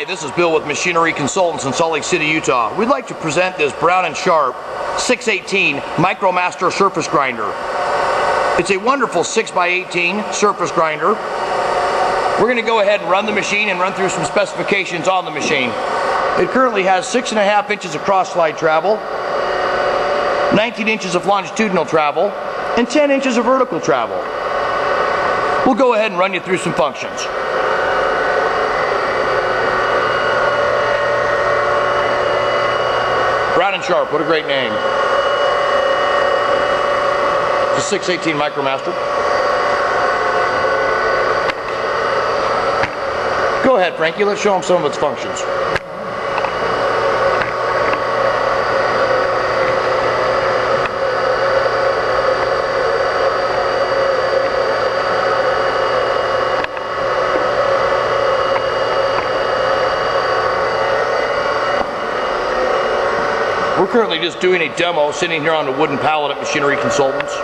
this is Bill with Machinery Consultants in Salt Lake City, Utah. We'd like to present this Brown & Sharp 618 Micromaster surface grinder. It's a wonderful 6x18 surface grinder. We're going to go ahead and run the machine and run through some specifications on the machine. It currently has 6.5 inches of cross-slide travel, 19 inches of longitudinal travel, and 10 inches of vertical travel. We'll go ahead and run you through some functions. Brown & Sharp, what a great name. It's a 618 Micromaster. Go ahead, Frankie, let's show them some of its functions. We're currently just doing a demo sitting here on a wooden pallet at Machinery Consultants.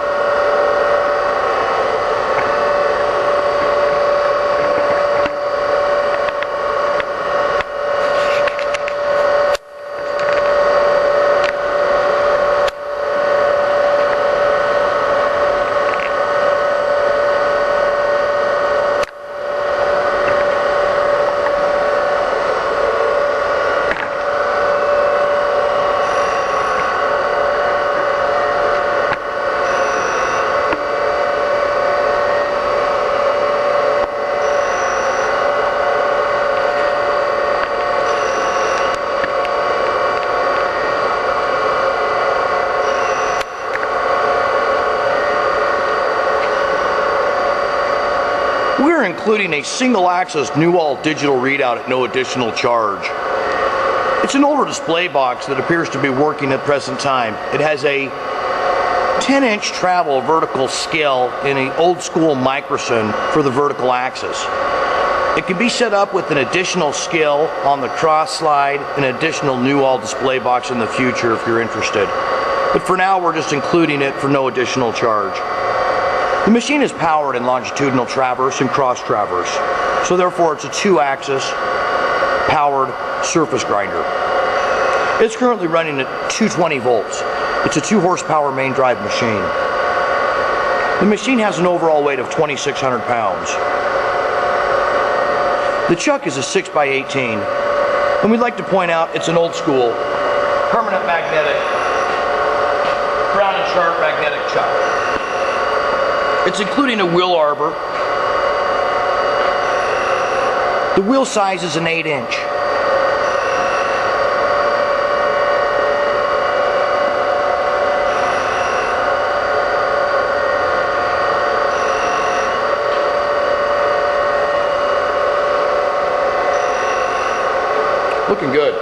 We're including a single-axis Newall digital readout at no additional charge. It's an older display box that appears to be working at present time. It has a 10-inch travel vertical scale in an old-school microsyn for the vertical axis. It can be set up with an additional scale on the cross slide, an additional Newall display box in the future if you're interested. But for now, we're just including it for no additional charge. The machine is powered in longitudinal traverse and cross traverse, so therefore it's a 2-axis powered surface grinder. It's currently running at 220 volts. It's a 2-horsepower main drive machine. The machine has an overall weight of 2,600 pounds. The chuck is a 6x18, and we'd like to point out it's an old school, permanent magnetic, Brown & Sharp magnetic chuck. It's including a wheel arbor. The wheel size is an 8-inch. Looking good.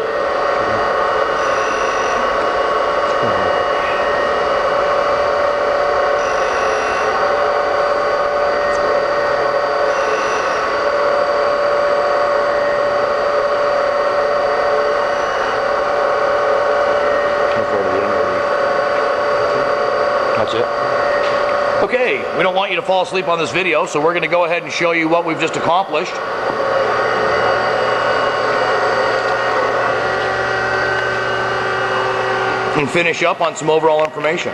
That's it. Okay, we don't want you to fall asleep on this video, so we're going to go ahead and show you what we've just accomplished. And finish up on some overall information.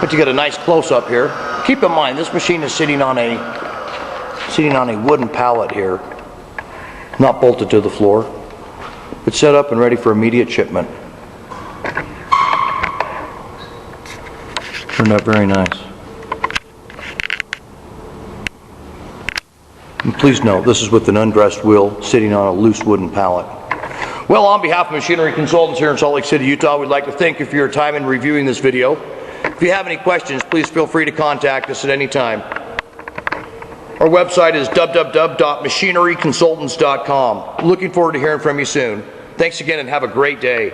But you get a nice close-up here. Keep in mind, this machine is sitting on a wooden pallet here, not bolted to the floor. It's set up and ready for immediate shipment. Turned out very nice. And please note, this is with an undressed wheel sitting on a loose wooden pallet. Well, on behalf of Machinery Consultants here in Salt Lake City, Utah, we'd like to thank you for your time in reviewing this video. If you have any questions, please feel free to contact us at any time. Our website is www.machineryconsultants.com. Looking forward to hearing from you soon. Thanks again and have a great day.